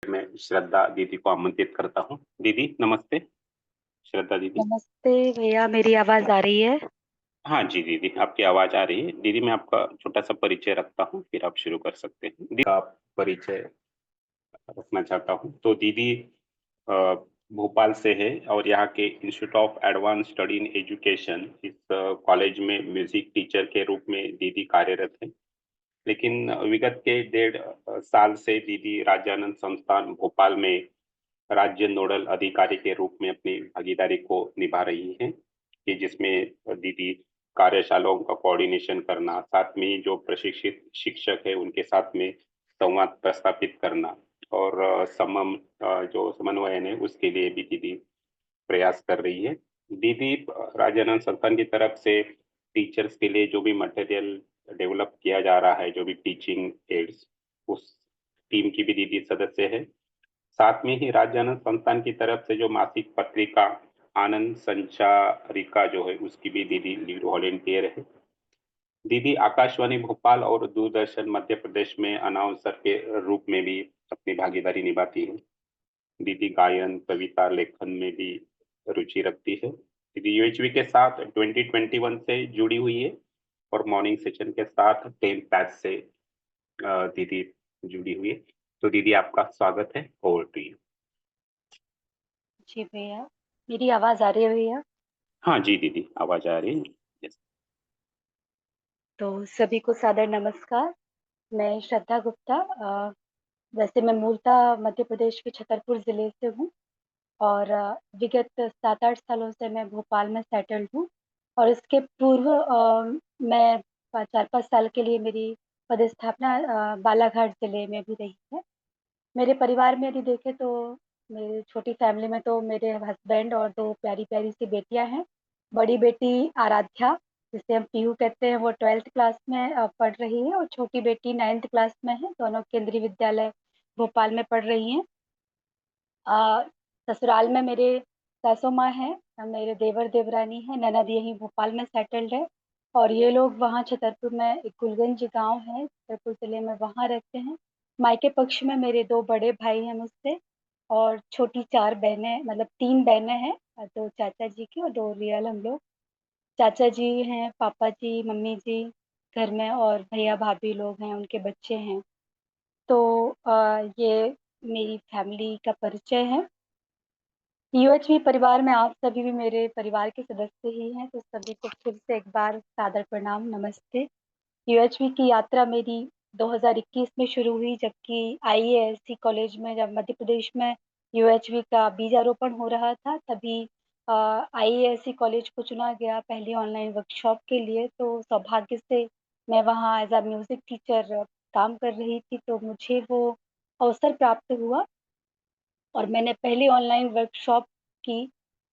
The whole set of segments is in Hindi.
मैं श्रद्धा दीदी को आमंत्रित करता हूँ। दीदी नमस्ते, श्रद्धा दीदी। नमस्ते भैया, मेरी आवाज़ आ रही है? हाँ जी दीदी, आपकी आवाज़ आ रही है। दीदी मैं आपका छोटा-सा परिचय रखता हूँ, फिर आप शुरू कर सकते हैं। दीदी का परिचय रखना चाहता हूँ। तो दीदी अ, भोपाल से है और यहाँ के institute of advance study in education इस कॉलेज में म्यूज़िक टीचर के रूप में दीदी कार्यरत हैं। लेकिन विगत के डेढ़ साल से दीदी राज्यानंद संस्थान भोपाल में राज्य नोडल अधिकारी के रूप में अपनी भागीदारी को निभा रही हैं कि जिसमें दीदी कार्यशालाओं का कोऑर्डिनेशन करना, साथ में ही जो प्रशिक्षित शिक्षक है उनके साथ में संवाद प्रस्थापित करना और जो समन्वयन है उसके लिए भी दीदी प्रयास कर रही है। दीदी राजानंद संस्थान की तरफ से टीचर्स के लिए जो भी मटेरियल डेवलप किया जा रहा है, जो भी टीचिंग एड्स, उस टीम की भी दीदी सदस्य है। साथ में ही राज्यानंद संस्थान की तरफ से जो मासिक पत्रिका आनंद संचारिका जो है उसकी भी दीदी लीड वॉलेंटियर है। दीदी आकाशवाणी भोपाल और दूरदर्शन मध्य प्रदेश में अनाउंसर के रूप में भी अपनी भागीदारी निभाती है। दीदी गायन, कविता लेखन में भी रुचि रखती है। दीदी यूएचवी के साथ 2021 से जुड़ी हुई है और मॉर्निंग सेशन के साथ 10 बैच से दीदी जुड़ी हुई है। तो दीदी आपका स्वागत है, ओवर टू यू। जी भैया, मेरी आवाज़ आ रही है भैया? हाँ जी दीदी, आवाज़ आ रही है। यस। तो सभी को सादर नमस्कार। मैं श्रद्धा गुप्ता वैसे मैं मूलतः मध्य प्रदेश के छतरपुर ज़िले से हूँ और विगत 7-8 सालों से मैं भोपाल में सेटल्ड हूँ और इसके पूर्व मैं 4-5 साल के लिए मेरी पदस्थापना बालाघाट ज़िले में भी रही है। मेरे परिवार में यदि देखें तो मेरी छोटी फैमिली में तो मेरे हस्बैंड और 2 प्यारी-प्यारी सी बेटियाँ हैं। बड़ी बेटी आराध्या, जिसे हम पीहू कहते हैं, वो 12th क्लास में पढ़ रही है और छोटी बेटी 9th क्लास में है। दोनों केंद्रीय विद्यालय भोपाल में पढ़ रही हैं। ससुराल में मेरे सासू माँ हैं, मेरे देवर-देवरानी हैं, ननद यहीं भोपाल में सेटल्ड है और ये लोग वहाँ छतरपुर में एक गुलगंज गाँव है, छतरपुर ज़िले में, वहाँ रहते हैं। मायके पक्ष में मेरे 2 बड़े भाई हैं मुझसे और छोटी 4 बहनें मतलब 3 बहनें हैं 2 चाचा जी की और 2 रियल हम लोग। चाचा जी हैं, पापा जी, मम्मी जी घर में और भैया-भाभी लोग हैं, उनके बच्चे हैं। तो ये मेरी फैमिली का परिचय है। यूएचवी परिवार में आप सभी भी मेरे परिवार के सदस्य ही हैं, तो सभी को फिर से एक बार सादर प्रणाम, नमस्ते। यूएचवी की यात्रा मेरी 2021 में शुरू हुई, जबकि आईएएससी कॉलेज में जब मध्य प्रदेश में यूएचवी का बीजारोपण हो रहा था, तभी आईएएससी कॉलेज को चुना गया पहली ऑनलाइन वर्कशॉप के लिए, तो सौभाग्य से मैं वहाँ एज़ अ म्यूज़िक टीचर काम कर रही थी, तो मुझे वो अवसर प्राप्त हुआ और मैंने पहली ऑनलाइन वर्कशॉप की,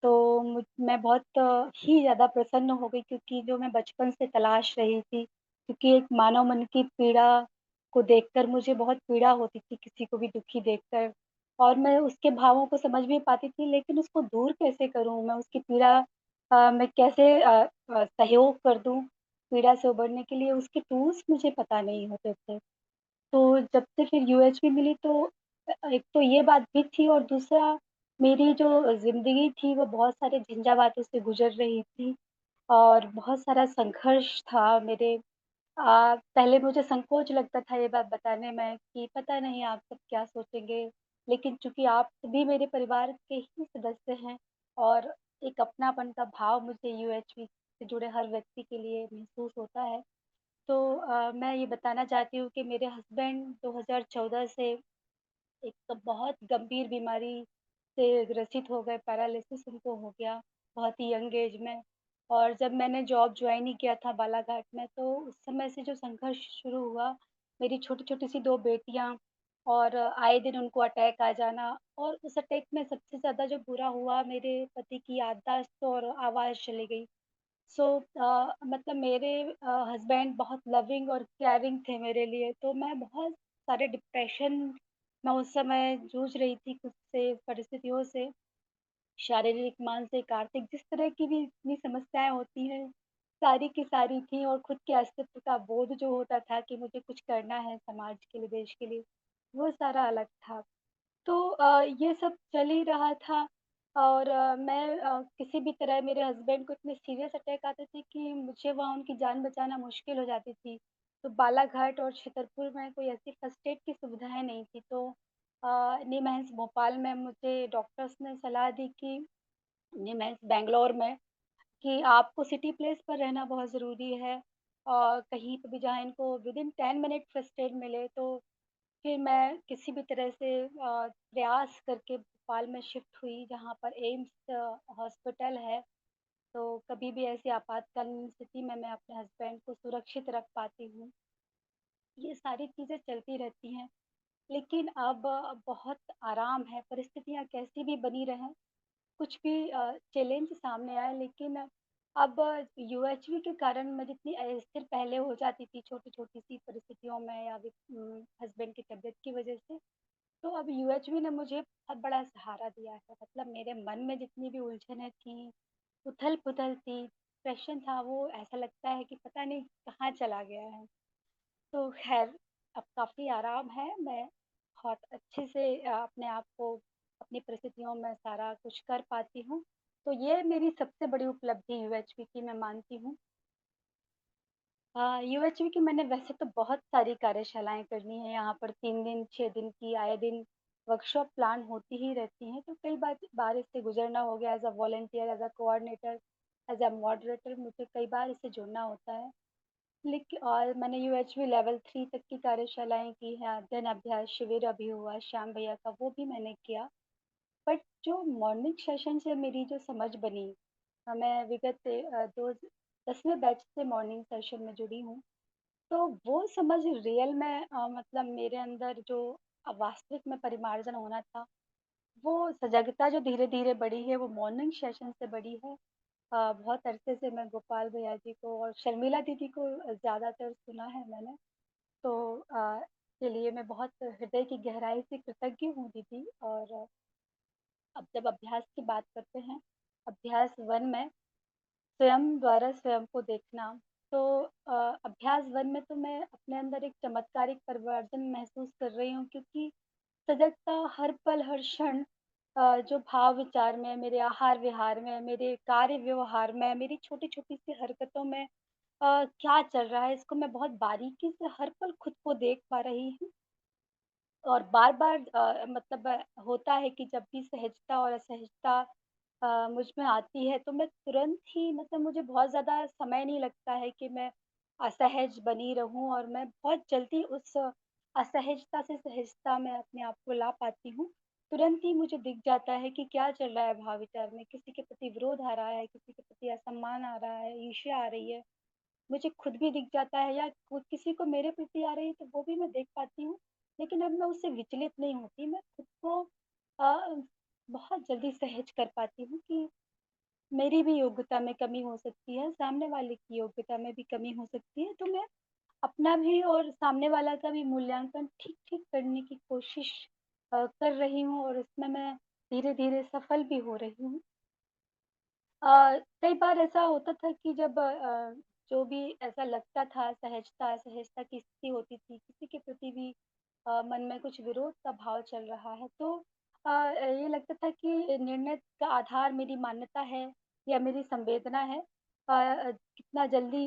तो मैं बहुत ही ज़्यादा प्रसन्न हो गई क्योंकि जो मैं बचपन से तलाश रही थी, क्योंकि एक मानव मन की पीड़ा को देखकर मुझे बहुत पीड़ा होती थी, किसी को भी दुखी देखकर और मैं उसके भावों को समझ नहीं पाती थी, लेकिन उसको दूर कैसे करूँ? मैं उसकी पीड़ा मैं कैसे सहयोग कर दूँ, पीड़ा से उभरने के लिए, उसके टूल्स मुझे पता नहीं होते थे। तो जब से फिर यूएचवी मिली तो एक तो ये बात भी थी और दूसरा मेरी जो ज़िंदगी थी वो बहुत सारे झंझावातों से गुज़र रही थी और बहुत सारा संघर्ष था मेरे पहले मुझे संकोच लगता था ये बात बताने में कि पता नहीं आप सब क्या सोचेंगे, लेकिन चूँकि आप भी मेरे परिवार के ही सदस्य हैं और एक अपनापन का भाव मुझे यूएचवी से जुड़े हर व्यक्ति के लिए महसूस होता है। तो मैं ये बताना चाहती हूँ कि मेरे हस्बैंड 2014 से एक तो बहुत गंभीर बीमारी से ग्रसित हो गए, पैरालिसिस उनको हो गया, बहुत ही यंग एज में और जब मैंने जॉब जॉइन ही किया था बालाघाट में, तो उस समय से जो संघर्ष शुरू हुआ, मेरी छोटी-छोटी सी 2 बेटियाँ और आए दिन उनको अटैक आ जाना और उस अटैक में सबसे ज़्यादा जो बुरा हुआ, मेरे पति की याददाश्त और आवाज़ चली गई। सो मतलब मेरे हस्बैंड बहुत लविंग और केयरिंग थे मेरे लिए, तो मैं बहुत सारे डिप्रेशन में उस समय जूझ रही थी खुद से, परिस्थितियों से, शारीरिक, मानसिक, आर्थिक जिस तरह की भी इतनी समस्याएँ होती हैं, सारी की सारी थी और खुद के अस्तित्व का बोध जो होता था कि मुझे कुछ करना है समाज के लिए, देश के लिए, वो सारा अलग था। तो ये सब चल ही रहा था और मैं किसी भी तरह मेरे हस्बैंड को इतने सीरियस अटैक आते थे कि मुझे वहाँ उनकी जान बचाना मुश्किल हो जाती थी। तो बालाघाट और छतरपुर में कोई ऐसी फर्स्ट एड की सुविधाएँ नहीं थी, तो निमहंस भोपाल में मुझे डॉक्टर्स ने सलाह दी कि निमहंस बैंगलोर में कि आपको सिटी प्लेस पर रहना बहुत ज़रूरी है और कहीं पे भी जहाँ इनको विदिन 10 मिनट फर्स्ट एड मिले, तो फिर मैं किसी भी तरह से प्रयास करके भोपाल में शिफ्ट हुई जहाँ पर एम्स हॉस्पिटल है। तो कभी भी ऐसी आपातकालीन स्थिति में मैं अपने हस्बैंड को सुरक्षित रख पाती हूँ। ये सारी चीज़ें चलती रहती हैं, लेकिन अब बहुत आराम है, परिस्थितियाँ कैसी भी बनी रहें, कुछ भी चैलेंज सामने आए, लेकिन अब यूएचवी के कारण मैं जितनी अस्थिर पहले हो जाती थी छोटी-छोटी सी परिस्थितियों में या हस्बैंड की तबीयत की वज़ह से, तो अब यूएचवी ने मुझे बहुत बड़ा सहारा दिया है। मतलब मेरे मन में जितनी भी उलझनें थीं, उथल-पुथल थी, डिप्रेशन था, वो ऐसा लगता है कि पता नहीं कहाँ चला गया है। तो ख़ैर अब काफ़ी आराम है, मैं बहुत अच्छे से अपने आप को अपनी परिस्थितियों में सारा कुछ कर पाती हूँ। तो ये मेरी सबसे बड़ी उपलब्धि यूएचवी की मैं मानती हूँ। यूएचवी की मैंने वैसे तो बहुत सारी कार्यशालाएँ करनी है, यहाँ पर 3 दिन, 6 दिन की आए दिन वर्कशॉप प्लान होती ही रहती हैं, तो कई बार इससे गुज़रना हो गया as a volunteer, as a coordinator, as a moderator मुझे कई बार इससे जुड़ना होता है। और मैंने यूएचवी लेवल 3 तक की कार्यशालाएँ की हैं, अध्ययन अभ्यास शिविर अभी हुआ श्याम भैया का, वो भी मैंने किया। बट जो मॉर्निंग सेशन से मेरी जो समझ बनी, मैं विगत 10वें बैच से मॉर्निंग सेशन में जुड़ी हूँ। तो वो समझ रियल में मतलब मेरे अंदर जो वास्तविक में परिमार्जन होना था, वो सजगता जो धीरे-धीरे बढ़ी है, वो मॉर्निंग सेशन से बढ़ी है। बहुत अरसे से मैं गोपाल भैया जी को और शर्मिला दीदी को ज़्यादातर सुना है मैंने। तो के लिए मैं बहुत हृदय की गहराई से कृतज्ञ हूँ दीदी। और अब जब अभ्यास की बात करते हैं, अभ्यास 1 में स्वयं द्वारा स्वयं को देखना, तो अ, अभ्यास 1 में तो मैं अपने अंदर एक चमत्कारिक परिवर्तन महसूस कर रही हूँ, क्योंकि सजगता हर पल, हर क्षण जो भाव विचार में, मेरे आहार-विहार में, मेरे कार्य-व्यवहार में, मेरी छोटी-छोटी सी हरकतों में क्या चल रहा है, इसको मैं बहुत बारीकी से हर पल खुद को देख पा रही हूँ। और बार-बार मतलब होता है कि जब भी सहजता और असहजता मुझ में आती है, तो मैं तुरंत ही मतलब मुझे बहुत ज़्यादा समय नहीं लगता है कि मैं असहज बनी रहूँ, और मैं बहुत जल्दी उस असहजता से सहजता में अपने आप को ला पाती हूँ। तुरंत ही मुझे दिख जाता है कि क्या चल रहा है भाव विचार में, किसी के प्रति विरोध आ रहा है, किसी के प्रति असम्मान आ रहा है, ईर्ष्या आ रही है। मुझे खुद भी दिख जाता है, या किसी को मेरे प्रति आ रही है, तो वो भी मैं देख पाती हूँ। लेकिन अब मैं उससे विचलित नहीं होती, मैं खुद को बहुत जल्दी सहज कर पाती हूँ कि मेरी भी योग्यता में कमी हो सकती है, सामने वाले की योग्यता में भी कमी हो सकती है, तो मैं अपना भी और सामने वाला का भी मूल्यांकन ठीक-ठीक करने की कोशिश कर रही हूँ, और इसमें मैं धीरे-धीरे सफल भी हो रही हूँ। कई बार ऐसा होता था कि जब जो भी ऐसा लगता था, सहजता असहजता की स्थिति होती थी, किसी के प्रति भी मन में कुछ विरोध का भाव चल रहा है, तो ये लगता था कि निर्णय का आधार मेरी मान्यता है या मेरी संवेदना है। कितना जल्दी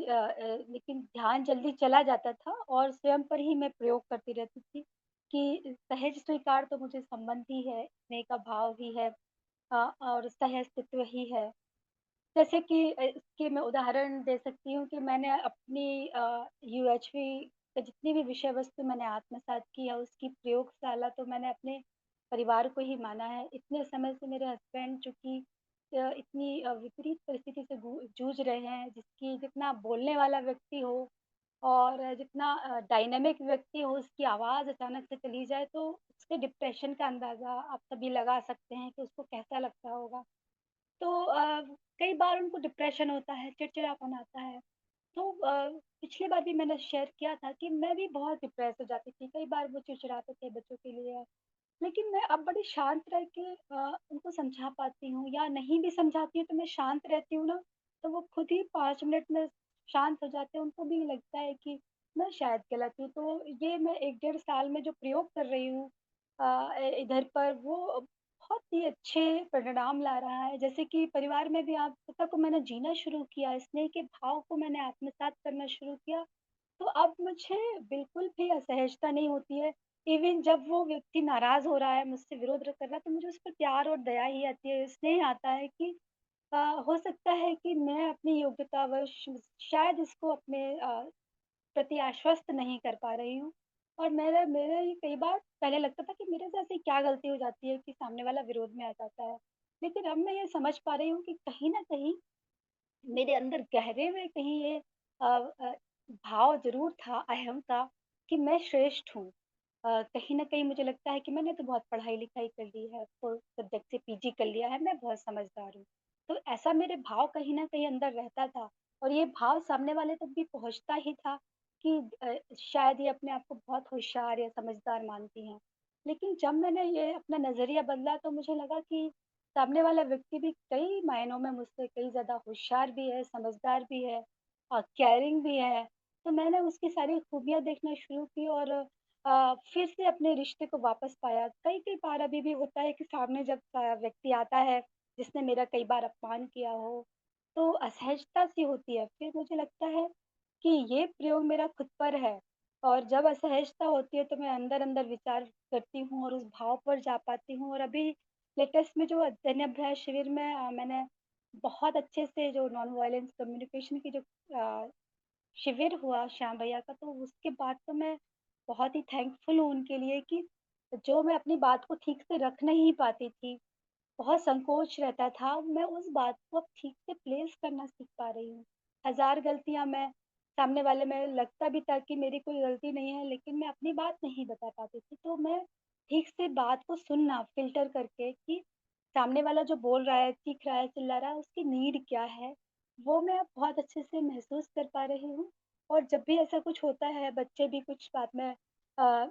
लेकिन ध्यान जल्दी चला जाता था, और स्वयं पर ही मैं प्रयोग करती रहती थी कि सहज स्वीकार तो मुझे संबंध ही है, स्नेह का भाव ही है, और सह-अस्तित्व ही है। जैसे कि इसके मैं उदाहरण दे सकती हूँ कि मैंने अपनी यूएचवी के जितनी भी विषय वस्तु मैंने आत्मसात की है, उसकी प्रयोगशाला तो मैंने अपने परिवार को ही माना है। इतने समय से मेरे हस्बैंड चूँकि इतनी विपरीत परिस्थिति से जूझ रहे हैं, जिसकी जितना बोलने वाला व्यक्ति हो और जितना डायनामिक व्यक्ति हो, उसकी आवाज़ अचानक से चली जाए, तो उसके डिप्रेशन का अंदाज़ा आप सभी लगा सकते हैं कि उसको कैसा लगता होगा। तो कई बार उनको डिप्रेशन होता है, चिड़चिड़ापन आता है। तो पिछली बार भी मैंने शेयर किया था कि मैं भी बहुत डिप्रेस हो जाती थी। कई बार वो चिड़चिड़ाते थे बच्चों के लिए, लेकिन मैं अब बड़ी शांत रह के उनको समझा पाती हूँ, या नहीं भी समझाती हूँ तो मैं शांत रहती हूँ ना, तो वो खुद ही 5 मिनट में शांत हो जाते हैं। उनको भी लगता है कि मैं शायद गलत हूँ। तो ये मैं 1 डेढ़ साल में जो प्रयोग कर रही हूँ, इधर पर वो बहुत ही अच्छे परिणाम ला रहा है। जैसे कि परिवार में भी आत्मीयता को मैंने जीना शुरू किया, स्नेह के भाव को मैंने आत्मसात करना शुरू किया, तो अब मुझे बिल्कुल भी असहजता नहीं होती है। इवन जब वो व्यक्ति नाराज़ हो रहा है, मुझसे विरोध कर रहा है, तो मुझे उस पर प्यार और दया ही आती है, स्नेह आता है कि अ, हो सकता है कि मैं अपनी योग्यतावश शायद इसको अपने प्रति आश्वस्त नहीं कर पा रही हूँ। और मेरा मेरा ये कई बार पहले लगता था कि मेरे से ऐसी क्या गलती हो जाती है कि सामने वाला विरोध में आ जाता है। लेकिन अब मैं ये समझ पा रही हूँ कि कहीं न कहीं मेरे अंदर गहरे में कहीं ये अ अ, भाव ज़रूर था अहम का कि मैं श्रेष्ठ हूँ। कहीं न कहीं मुझे लगता है कि मैंने तो बहुत पढ़ाई-लिखाई कर ली है, 4 सब्जेक्ट से पीजी कर लिया है, मैं बहुत समझदार हूँ। तो ऐसा मेरे भाव कहीं न कहीं अंदर रहता था और ये भाव सामने वाले तक भी पहुँचता ही था कि शायद ये अपने आप को बहुत होशियार या समझदार मानती हैं। लेकिन जब मैंने ये अपना नज़रिया बदला तो मुझे लगा कि सामने वाला व्यक्ति भी कई मायनों में मुझसे कई ज़्यादा होशियार भी है, समझदार भी है और केयरिंग भी है। तो मैंने उसकी सारी खूबियाँ देखना शुरू की और फिर से अपने रिश्ते को वापस पाया। कई-कई बार अभी भी होता है कि सामने जब व्यक्ति आता है, जिसने मेरा कई बार अपमान किया हो, तो असहजता-सी होती है। फिर मुझे लगता है कि ये प्रयोग मेरा खुद पर है और जब असहजता होती है, तो मैं अंदर-अंदर विचार करती हूँ और उस भाव पर जा पाती हूँ और अभी लेटेस्ट में जो अध्ययन अभ्यास शिविर में मैंने बहुत अच्छे से जो नॉन वायलेंस कम्युनिकेशन की जो अ, शिविर हुआ श्याम भैया का, तो उसके बाद तो मैं बहुत ही थैंकफुल हूँ उनके लिए कि जो मैं अपनी बात को ठीक से रख नहीं पाती थी, बहुत संकोच रहता था, मैं उस बात को अब ठीक से प्लेस करना सीख पा रही हूँ। हज़ार गलतियाँ मैं सामने वाले में लगता भी था कि मेरी कोई गलती नहीं है, लेकिन मैं अपनी बात नहीं बता पाती थी। तो मैं ठीक से बात को सुनना फ़िल्टर करके कि सामने वाला जो बोल रहा है, चीख रहा है, चिल्ला रहा है, उसकी नीड क्या है, वो मैं अब बहुत अच्छे से महसूस कर पा रही हूँ। और जब भी ऐसा कुछ होता है, बच्चे भी कुछ बात में अ,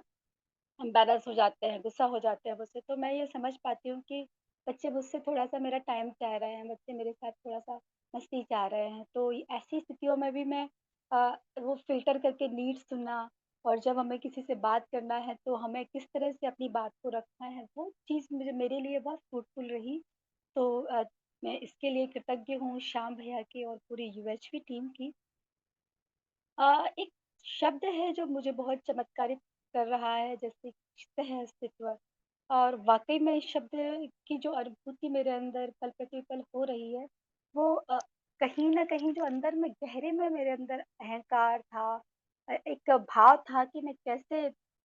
एम्बैरेस हो जाते हैं, गुस्सा हो जाते हैं मुझसे, तो मैं ये समझ पाती हूँ कि बच्चे मुझसे थोड़ा-सा मेरा टाइम चाह रहे हैं, बच्चे मेरे साथ थोड़ा-सा मस्ती चाह रहे हैं। तो ऐसी स्थितियों में भी मैं वो फ़िल्टर करके नीड्स सुनना और जब हमें किसी से बात करना है, तो हमें किस तरह से अपनी बात को रखना है, वो चीज़ मुझे मेरे लिए बहुत फ्रूटफुल रही। तो मैं इसके लिए कृतज्ञ हूँ श्याम भैया की और पूरी यूएचवी टीम की। एक शब्द है जो मुझे बहुत चमत्कारित कर रहा है जैसे सह-अस्तित्व और वाक़ई में इस शब्द की जो अनुभूति मेरे अंदर पल प्रतिपल हो रही है, वो कहीं न कहीं जो अंदर में गहरे में मेरे अंदर अहंकार था एक भाव था कि मैं कैसे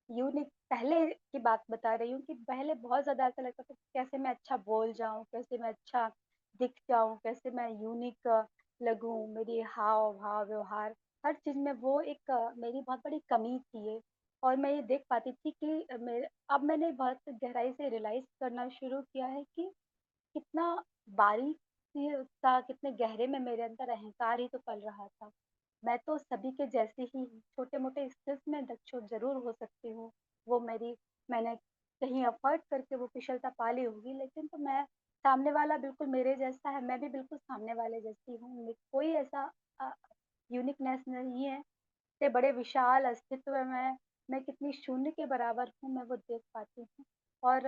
यूनिक पहले की बात बता रही हूँ कि पहले बहुत ज़्यादा ऐसा लगता था कि कैसे मैं अच्छा बोल जाऊँ, कैसे मैं अच्छा दिख जाऊँ, कैसे मैं यूनिक लगूँ, मेरी हाव-भाव, व्यवहार हर चीज़ में वो एक मेरी बहुत बड़ी कमी थी ये और मैं ये देख पाती थी कि अब मैंने बहुत गहराई से रियलाइज़ करना शुरू किया है कि कितना बारीकी सा कितने गहरे में मेरे अंदर अहंकार ही तो पल रहा था। मैं तो सभी के जैसी ही हूँ, छोटे-मोटे स्किल्स में दक्ष ज़रूर हो सकती हूँ। वो मैंने कहीं एफ़र्ट करके वो कुशलता पा ली होगी, लेकिन तो मैं सामने वाला बिल्कुल मेरे जैसा है, मैं भी बिल्कुल सामने वाले जैसी हूँ। कोई ऐसा अ, यूनिकनेस नहीं है, इतने बड़े विशाल अस्तित्व में मैं कितनी शून्य के बराबर हूँ, मैं वो देख पाती हूँ। और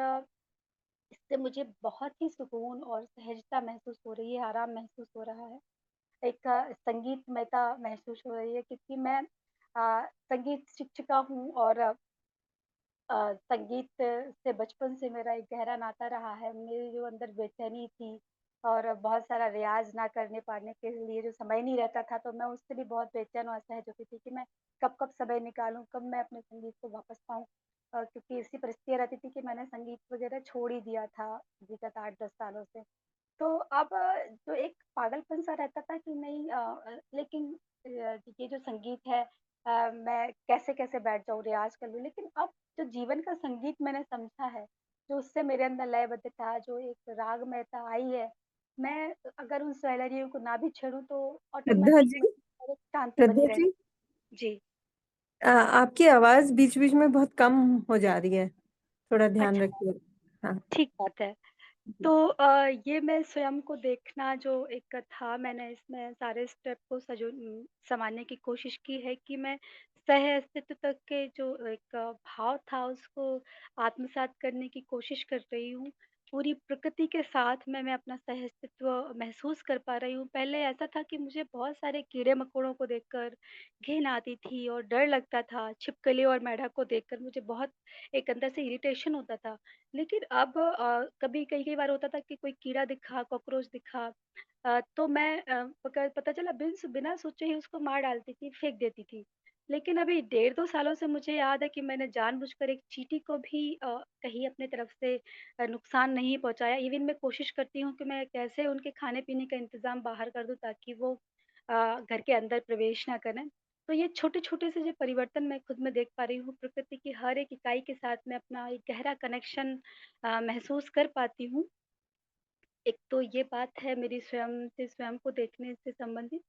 इससे मुझे बहुत ही सुकून और सहजता महसूस हो रही है, आराम महसूस हो रहा है। एक संगीतमयता महसूस हो रही है क्योंकि मैं संगीत शिक्षिका हूँ और संगीत से बचपन से मेरा एक गहरा नाता रहा है। मेरे जो अंदर बेचैनी थी और बहुत सारा रियाज़ ना करने पाने के लिए जो समय नहीं रहता था, तो मैं उससे भी बहुत बेचैन और असहज होती थी कि मैं कब-कब समय निकालूँ, कब मैं अपने संगीत को वापस पाऊँ। क्योंकि ऐसी परिस्थितियाँ रहती थी कि मैंने संगीत वगैरह छोड़ ही दिया था विगत 8-10 सालों से। तो अब जो एक पागलपन-सा रहता था कि नहीं लेकिन ये जो संगीत है मैं कैसे-कैसे बैठ जाऊँ, रियाज़ कर लूँ। लेकिन अब जो जीवन का संगीत मैंने समझा है, जो उससे मेरे अंदर लयबद्धता, जो एक रागमयता आई है, मैं अगर उन लहरियों को ना भी छेड़ूँ तो श्रद्धा ऑटोमेटिक जी, शांति बनी श्रद्धा रहती जी, जी। आपकी आवाज़ बीच-बीच में बहुत कम हो जा रही है, थोड़ा ध्यान अच्छा, रखिए। हाँ, ठीक बात है। जी। तो ये मैं स्वयं को देखना जो एक था, मैंने इसमें सारे स्टेप को सँभालने की कोशिश की है कि मैं सह-अस्तित्व तक के जो एक भाव था उसको आत्मसात करने की कोशिश कर रही हूँ। पूरी प्रकृति के साथ मैं अपना सह-अस्तित्व महसूस कर पा रही हूँ। पहले ऐसा था कि मुझे बहुत सारे कीड़े-मकोड़ों को देखकर घिन आती थी और डर लगता था। छिपकली और मेंढक को देखकर मुझे बहुत एक अंदर से इरिटेशन होता था। लेकिन अब कभी कई-कई बार होता था कि कोई कीड़ा दिखा, कॉकरोच दिखा, तो मैं पका पता चला बिना सोचे ही उसको मार डालती थी, फेंक देती थी। लेकिन अभी डेढ़ 2 सालों से मुझे याद है कि मैंने जानबूझकर एक चींटी को भी कहीं अपने तरफ से नुकसान नहीं पहुँचाया। इवन मैं कोशिश करती हूँ कि मैं कैसे उनके खाने-पीने का इंतज़ाम बाहर कर दूँ ताकि वो घर के अंदर प्रवेश ना करें। तो ये छोटे-छोटे से जो परिवर्तन मैं खुद में देख पा रही हूँ, प्रकृति की हर एक इकाई के साथ मैं अपना एक गहरा कनेक्शन महसूस कर पाती हूँ। एक तो ये बात है मेरी स्वयं को देखने से संबंधित।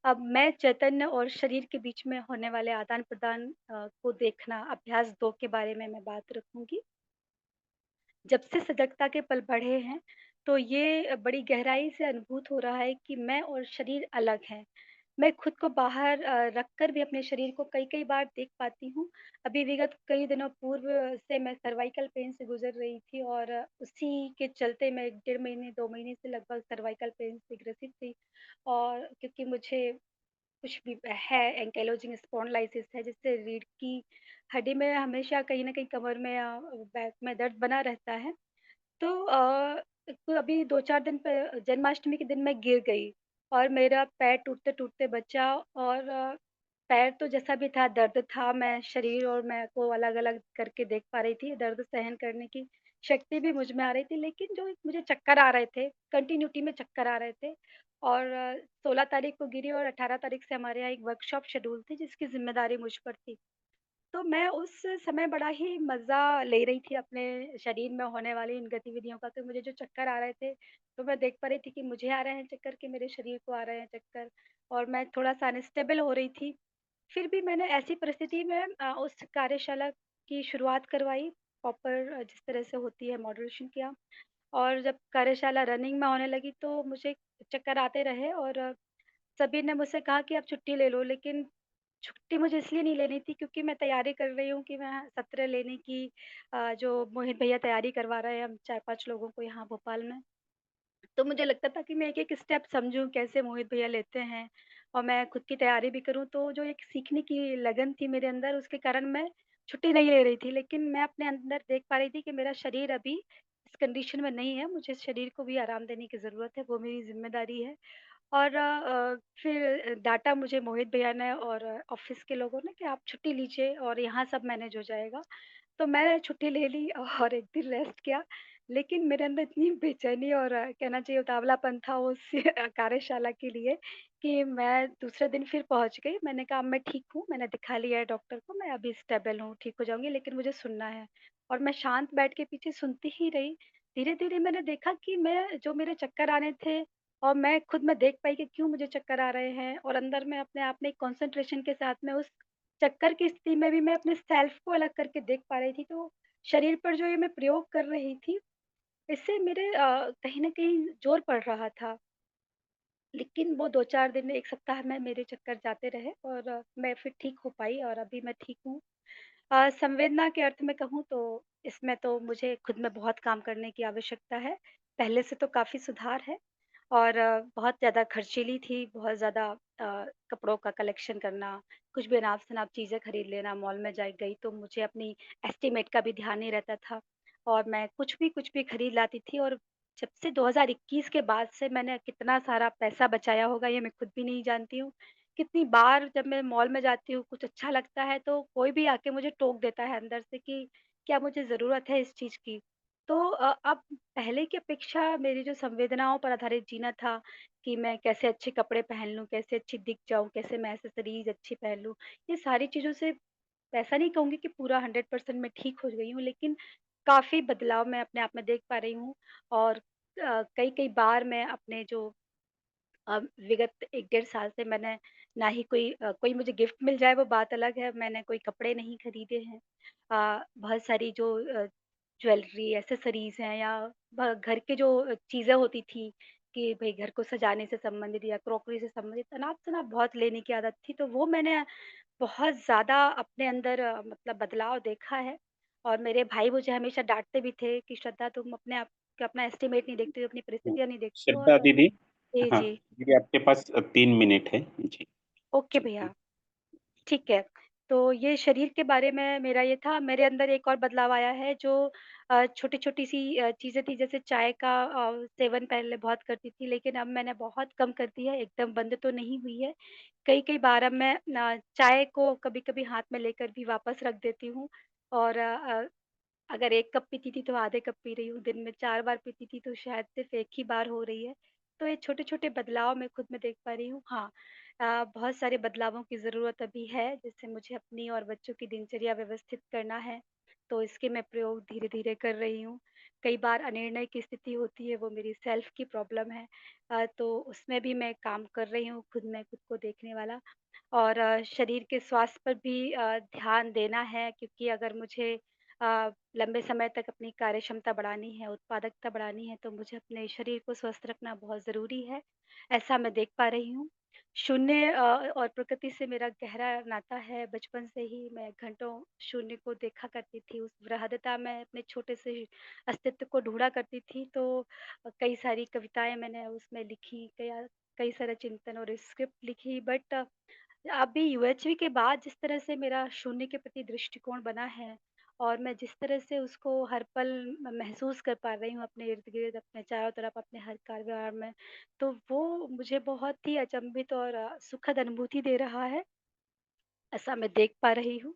अब मैं चैतन्य और शरीर के बीच में होने वाले आदान-प्रदान को देखना, अभ्यास 2 के बारे में मैं बात रखूँगी। जब से सजगता के पल बढ़े हैं, तो ये बड़ी गहराई से अनुभूत हो रहा है कि मैं और शरीर अलग हैं। मैं खुद को बाहर रख कर भी अपने शरीर को कई-कई बार देख पाती हूँ। अभी विगत कई दिनों पूर्व से मैं सर्वाइकल पेन से गुज़र रही थी और उसी के चलते मैं 1 डेढ़ महीने, 2 महीने से लगभग सर्वाइकल पेन से ग्रसित थी। और क्योंकि मुझे कुछ भी है, एंकाइलोजिंग स्पॉन्डिलाइसिस है, जिससे रीढ़ की हड्डी में हमेशा कहीं न कहीं कमर में बैक में दर्द बना रहता है। तो तो अभी 2-4 दिन जन्माष्टमी के दिन मैं गिर गई और मेरा पैर टूटते-टूटते बचा और पैर तो जैसा भी था, दर्द था, मैं शरीर और मैं को अलग-अलग करके देख पा रही थी, दर्द सहन करने की शक्ति भी मुझ में आ रही थी, लेकिन जो एक मुझे चक्कर आ रहे थे, कंटिन्यूटी में चक्कर आ रहे थे और 16 तारीख को गिरी और 18 तारीख से हमारे यहाँ एक वर्कशॉप शेड्यूल थी, जिसकी ज़िम्मेदारी मुझ पर थी। तो मैं उस समय बड़ा ही मज़ा ले रही थी अपने शरीर में होने वाली इन गतिविधियों का कि मुझे जो चक्कर आ रहे थे, तो मैं देख पा रही थी कि मुझे आ रहे हैं चक्कर कि मेरे शरीर को आ रहे हैं चक्कर और मैं थोड़ा-सा अनस्टेबल हो रही थी। फिर भी मैंने ऐसी परिस्थिति में उस कार्यशाला की शुरुआत करवाई, प्रॉपर जिस तरह से होती है मॉडरेशन किया और जब कार्यशाला रनिंग में होने लगी तो मुझे चक्कर आते रहे और सभी ने मुझसे कहा कि आप छुट्टी ले लो, लेकिन छुट्टी मुझे इसलिए नहीं लेनी थी क्योंकि मैं तैयारी कर रही हूँ कि मैं सत्र लेने की जो मोहित भैया तैयारी करवा रहे हैं हम 4-5 लोगों को यहाँ भोपाल में। तो मुझे लगता था कि मैं एक-एक स्टेप समझूँ कैसे मोहित भैया लेते हैं और मैं खुद की तैयारी भी करूँ। तो जो एक सीखने की लगन थी मेरे अंदर उसके कारण मैं छुट्टी नहीं ले रही थी। लेकिन मैं अपने अंदर देख पा रही थी कि मेरा शरीर अभी इस कंडीशन में नहीं है, मुझे शरीर को भी आराम देने की ज़रूरत है, वो मेरी ज़िम्मेदारी है। और फिर डाँटा मुझे मोहित भैया ने और ऑफ़िस के लोगों ने कि आप छुट्टी लीजिए और यहाँ सब मैनेज हो जाएगा। तो मैंने छुट्टी ले ली और 1 दिन रेस्ट किया, लेकिन मेरे अंदर इतनी बेचैनी और कहना चाहिए उतावलापन था उस कार्यशाला के लिए कि मैं दूसरे दिन फिर पहुँच गई। मैंने कहा अब मैं ठीक हूँ, मैंने दिखा लिया है डॉक्टर को, मैं अभी स्टेबल हूँ, ठीक हो जाऊँगी, लेकिन मुझे सुनना है। और मैं शांत बैठ के पीछे सुनती ही रही। धीरे-धीरे मैंने देखा कि मैं जो मेरे चक्कर आने थे और मैं खुद में देख पाई कि क्यों मुझे चक्कर आ रहे हैं और अंदर मैं अपने आप में एक कॉन्सन्ट्रेशन के साथ में उस चक्कर की स्थिति में भी मैं अपने सेल्फ को अलग करके देख पा रही थी। तो शरीर पर जो ये मैं प्रयोग कर रही थी, इससे मेरे कहीं न कहीं ज़ोर पड़ रहा था। लेकिन वो 2-4 दिन 1 सप्ताह में मेरे चक्कर जाते रहे और मैं फिर ठीक हो पाई और अभी मैं ठीक हूँ। संवेदना के अर्थ में कहूँ तो इसमें तो मुझे खुद में बहुत काम करने की आवश्यकता है। पहले से तो काफ़ी सुधार है और बहुत ज़्यादा खर्चीली थी, बहुत ज़्यादा कपड़ों का कलेक्शन करना, कुछ भी अनाप-शनाप चीज़ें खरीद लेना, मॉल में जा गई तो मुझे अपनी एस्टीमेट का भी ध्यान नहीं रहता था और मैं कुछ भी खरीद लाती थी और जब से 2021 के बाद से मैंने कितना सारा पैसा बचाया होगा, ये मैं खुद भी नहीं जानती हूँ। कितनी बार जब मैं मॉल में जाती हूँ, कुछ अच्छा लगता है तो कोई भी आके मुझे टोक देता है अंदर से कि क्या मुझे ज़रूरत है इस चीज़ की। तो अब पहले की अपेक्षा मेरी जो संवेदनाओं पर आधारित जीना था कि मैं कैसे अच्छे कपड़े पहन लूँ, कैसे अच्छी दिख जाऊँ, कैसे मैं एक्सेसरीज़ अच्छी पहन लूँ, ये सारी चीज़ों से ऐसा नहीं कहूँगी कि पूरा 100% मैं ठीक हो गई हूँ, लेकिन काफ़ी बदलाव मैं अपने आप में देख पा रही हूँ और कई-कई बार मैं अपने जो विगत 1 डेढ़ साल से मैंने ना ही कोई मुझे गिफ्ट मिल जाए वो बात अलग है, मैंने कोई कपड़े नहीं खरीदे हैं। बहुत सारी जो ज्वेलरी, एक्सेसरीज़ हैं या घर के जो चीज़ें होती थी कि भई घर को सजाने से संबंधित या क्रॉकरी से संबंधित अनाप-शनाप बहुत लेने की आदत थी, तो वो मैंने बहुत ज़्यादा अपने अंदर मतलब बदलाव देखा है। और मेरे भाई मुझे हमेशा डाँटते भी थे कि श्रद्धा तुम अपने आप का अपना एस्टीमेट नहीं देखती हो, अपनी परिस्थितियाँ नहीं देखती हो। श्रद्धा और दीदी, जी, हाँ, जी। दीदी आपके पास 3 मिनट है। जी, ओके जी। भैया। ठीक है। तो ये शरीर के बारे में मेरा ये था, मेरे अंदर एक और बदलाव आया है जो छोटी-छोटी सी चीज़ें थी, जैसे चाय का सेवन पहले बहुत करती थी, लेकिन अब मैंने बहुत कम कर दी है, एकदम बंद तो नहीं हुई है। कई-कई बार अब मैं चाय को कभी-कभी हाथ में लेकर भी वापस रख देती हूँ। और अगर 1 कप पीती थी तो आधे कप पी रही हूँ, दिन में 4 बार पीती थी तो शायद सिर्फ़ 1 ही बार हो रही है। तो ये छोटे-छोटे बदलाव मैं खुद में देख पा रही हूँ। हाँ, बहुत सारे बदलावों की ज़रूरत अभी है, जैसे मुझे अपनी और बच्चों की दिनचर्या व्यवस्थित करना है, तो इसके मैं प्रयोग धीरे-धीरे कर रही हूँ। कई बार अनिर्णय की स्थिति होती है, वो मेरी सेल्फ़ की प्रॉब्लम है। तो उसमें भी मैं काम कर रही हूँ खुद में, खुद को देखने वाला। और शरीर के स्वास्थ्य पर भी ध्यान देना है, क्योंकि अगर मुझे लंबे समय तक अपनी कार्यक्षमता बढ़ानी है, उत्पादकता बढ़ानी है, तो मुझे अपने शरीर को स्वस्थ रखना बहुत ज़रूरी है। ऐसा मैं देख पा रही हूँ। शून्य और प्रकृति से मेरा गहरा नाता है। बचपन से ही मैं घंटों शून्य को देखा करती थी। उस वृहदता में अपने छोटे से अस्तित्व को ढूँढा करती थी। तो कई सारी कविताएँ मैंने उसमें लिखी, कई सारे चिंतन और स्क्रिप्ट लिखी। बट अभी यूएचवी के बाद जिस तरह से मेरा शून्य के प्रति दृष्टिकोण बना है, और मैं जिस तरह से उसको हर पल महसूस कर पा रही हूँ अपने इर्द-गिर्द, अपने चारों तरफ, अपने हर कार्य-व्यवहार में, तो वो मुझे बहुत ही अचंभित और सुखद अनुभूति दे रहा है, ऐसा मैं देख पा रही हूँ।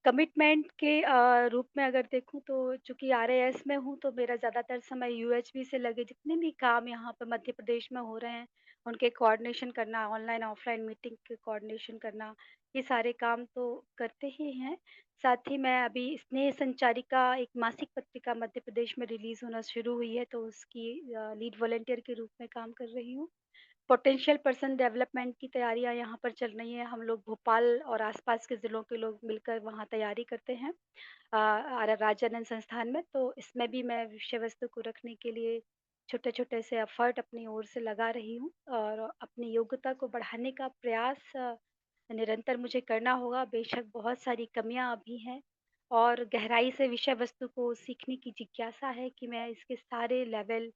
कमिटमेंट के रूप में अगर देखूँ तो चूँकि आरएएस में हूँ, तो मेरा ज़्यादातर समय यूएचबी से लगे जितने भी काम यहाँ पे मध्य प्रदेश में हो रहे हैं, उनके कोऑर्डिनेशन करना, ऑनलाइन ऑफ़लाइन मीटिंग के कोऑर्डिनेशन करना, ये सारे काम तो करते ही हैं। साथ ही मैं अभी स्नेह संचारिका एक मासिक पत्रिका मध्य प्रदेश में रिलीज़ होना शुरू हुई है, तो उसकी लीड वॉलंटियर के रूप में काम कर रही हूँ। पोटेंशियल पर्सन डेवलपमेंट की तैयारियाँ यहाँ पर चल रही हैं। हम लोग भोपाल और आस-पास के ज़िलों के लोग मिलकर वहाँ तैयारी करते हैं राजानंद संस्थान में। तो इसमें भी मैं विषय वस्तु को रखने के लिए छोटे-छोटे से एफ़र्ट अपनी ओर से लगा रही हूँ, और अपनी योग्यता को बढ़ाने का प्रयास निरंतर मुझे करना होगा। बेशक बहुत सारी कमियाँ अभी हैं, और गहराई से विषय वस्तु को सीखने की जिज्ञासा है कि मैं इसके सारे लेवल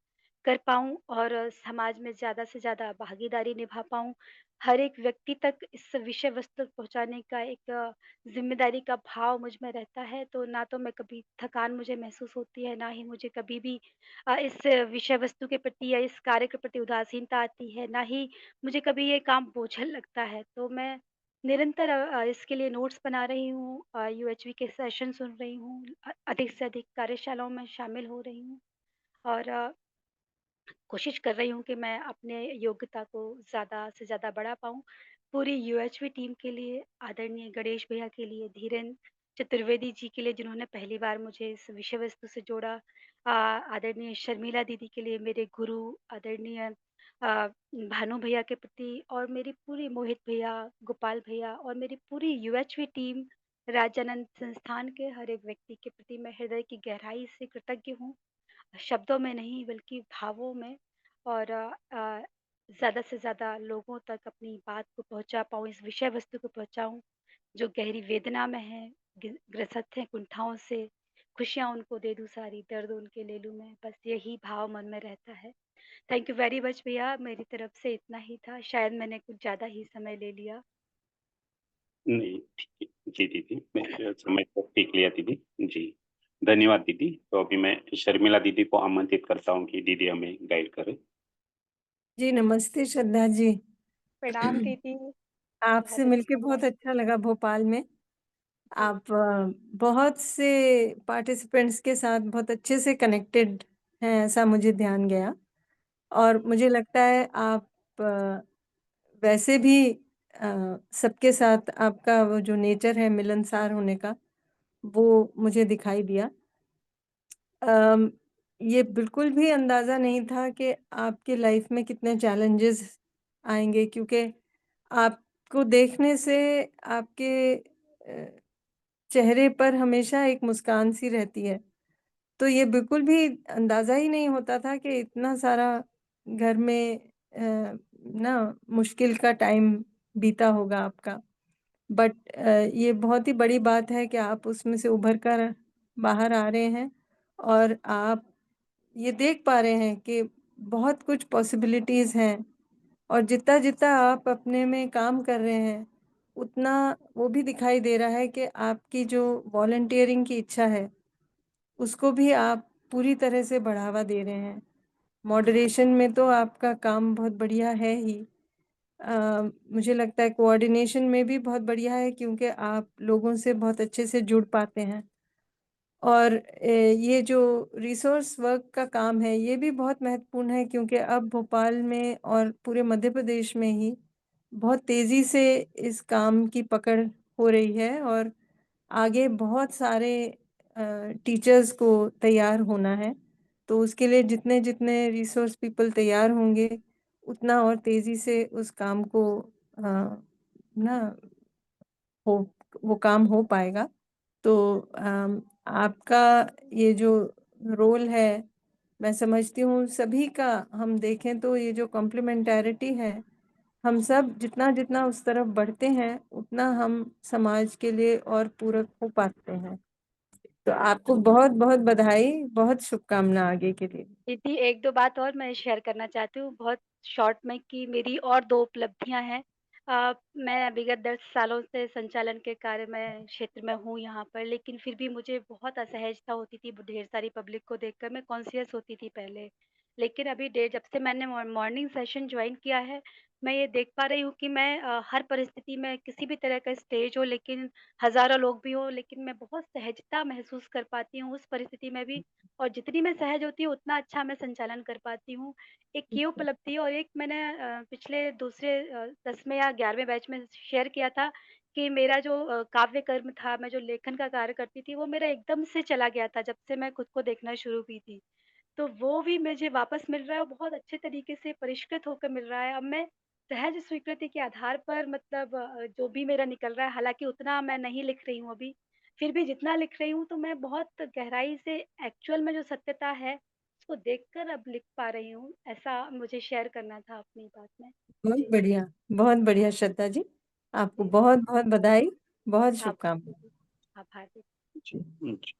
कर पाऊँ और समाज में ज़्यादा से ज़्यादा भागीदारी निभा पाऊँ। हर एक व्यक्ति तक इस विषय वस्तु तक पहुँचाने का एक ज़िम्मेदारी का भाव मुझ में रहता है, तो ना तो मैं कभी थकान मुझे महसूस होती है, ना ही मुझे कभी भी इस विषय वस्तु के प्रति या इस कार्य के प्रति उदासीनता आती है, ना ही मुझे कभी ये काम बोझिल लगता है। तो मैं निरंतर इसके लिए नोट्स बना रही हूँ, यूएचवी के सेशन सुन रही हूँ, अधिक से अधिक कार्यशालाओं में शामिल हो रही हूँ, और कोशिश कर रही हूँ कि मैं अपने योग्यता को ज़्यादा से ज़्यादा बढ़ा पाऊँ। पूरी यूएचवी टीम के लिए, आदरणीय गणेश भैया के लिए, धीरेन चतुर्वेदी जी के लिए जिन्होंने पहली बार मुझे इस विषय वस्तु से जोड़ा, आदरणीय शर्मिला दीदी के लिए, मेरे गुरु आदरणीय भानु भैया के प्रति, और मेरी पूरी मोहित भैया, गोपाल भैया और मेरी पूरी यूएचवी टीम, राजानंद संस्थान के हर एक व्यक्ति के प्रति मैं हृदय की गहराई से कृतज्ञ हूँ। शब्दों में नहीं बल्कि भावों में, और ज़्यादा से ज़्यादा लोगों तक अपनी बात को पहुँचा पाऊँ, इस विषय वस्तु को पहुँचाऊँ, जो गहरी वेदना में हैं, ग्रसित हैं कुंठाओं से, खुशियाँ उनको दे दूँ सारी, दर्द उनके ले लूँ मैं, बस यही भाव मन में रहता है। थैंक यू वेरी मच भैया, मेरी तरफ से इतना ही था, शायद मैंने कुछ ज़्यादा ही समय ले लिया। नहीं, ठीक है। जी, दीदी, मैं समय को ठीक लिया दीदी। जी, धन्यवाद दीदी। तो अभी मैं शर्मिला दीदी को आमंत्रित करता हूँ कि दीदी हमें गाइड करें। जी, नमस्ते श्रद्धा जी। प्रणाम दीदी, आपसे बहुत मिलके अच्छा लगा। बहुत अच्छा लगा भोपाल में। जी, आप बहुत से पार्टिसिपेंट्स के साथ बहुत अच्छे से कनेक्टेड हैं, ऐसा मुझे ध्यान गया। और मुझे लगता है आप अ, वैसे भी सबके साथ आपका वो जो नेचर है मिलनसार होने का, वो मुझे दिखाई दिया। अम, ये बिल्कुल भी अंदाज़ा नहीं था कि आपकी लाइफ में कितने चैलेंजेस आएँगे, क्योंकि आपको देखने से आपके चेहरे पर हमेशा एक मुस्कान सी रहती है। तो ये बिल्कुल भी अंदाज़ा ही नहीं होता था कि इतना सारा घर में ना मुश्किल का टाइम बीता होगा आपका। बट ये बहुत ही बड़ी बात है कि आप उसमें से उभर कर बाहर आ रहे हैं और आप ये देख पा रहे हैं कि बहुत कुछ पॉसिबिलिटीज़ हैं और जितना-जितना आप अपने में काम कर रहे हैं, उतना वो भी दिखाई दे रहा है कि आपकी जो वॉलंटियरिंग की इच्छा है, उसको भी आप पूरी तरह से बढ़ावा दे रहे हैं। मॉडरेशन में तो आपका काम बहुत बढ़िया है ही। मुझे लगता है कोऑर्डिनेशन में भी बहुत बढ़िया है क्योंकि आप लोगों से बहुत अच्छे से जुड़ पाते हैं। और ये जो रिसोर्स वर्क का काम है, ये भी बहुत महत्वपूर्ण है क्योंकि अब भोपाल में और पूरे मध्य प्रदेश में ही बहुत तेज़ी से इस काम की पकड़ हो रही है और आगे बहुत सारे टीचर्स को तैयार होना है। तो उसके लिए जितने-जितने रिसोर्स पीपल तैयार होंगे, उतना और तेज़ी से उस काम को ना हो वो काम हो पाएगा। तो आपका ये जो रोल है, मैं समझती हूँ सभी का हम देखें तो ये जो कॉम्प्लिमेंटैरिटी है, हम सब जितना-जितना उस तरफ बढ़ते हैं, उतना हम समाज के लिए और पूरक हो पाते हैं। तो आपको बहुत-बहुत बधाई, बहुत शुभकामना आगे के लिए। दीदी 1-2 बात और मैं शेयर करना चाहती हूँ बहुत शॉर्ट में कि मेरी और 2 उपलब्धियाँ हैं। मैं विगत 10 सालों से संचालन के कार्य में क्षेत्र में हूँ यहाँ पर, लेकिन फिर भी मुझे बहुत असहजता होती थी ढेर सारी पब्लिक को देखकर, मैं कॉन्शियस होती थी पहले। लेकिन अभी डे जब से मैंने मॉर्निंग सेशन जॉइन किया है, मैं ये देख पा रही हूँ कि मैं हर परिस्थिति में किसी भी तरह का स्टेज हो लेकिन हज़ारों लोग भी हों, लेकिन मैं बहुत सहजता महसूस कर पाती हूँ उस परिस्थिति में भी और जितनी मैं सहज होती हूँ, उतना अच्छा मैं संचालन कर पाती हूँ। एक ये उपलब्धि है और एक मैंने पिछले दूसरे 10वें या 11वें बैच में शेयर किया था कि मेरा जो काव्य कर्म था, मैं जो लेखन का कार्य करती थी, वो मेरा एकदम से चला गया था, जब से मैं खुद को देखना शुरू की थी। तो वो भी मुझे वापस मिल रहा है और बहुत अच्छे तरीके से परिष्कृत होकर मिल रहा है। अब मैं सहज स्वीकृति के आधार पर मतलब जो भी मेरा निकल रहा है, हालाँकि उतना मैं नहीं लिख रही हूँ अभी, फिर भी जितना लिख रही हूँ तो मैं बहुत गहराई से एक्चुअल में जो सत्यता है, उसको देखकर अब लिख पा रही हूँ। ऐसा मुझे शेयर करना था अपनी बात में। जी, बहुत बढ़िया श्रद्धा जी। आपको जी। बहुत-बहुत बधाई, बहुत आभार शुभकामनाएँ। दीदी, आभार दीदी। जी। जी।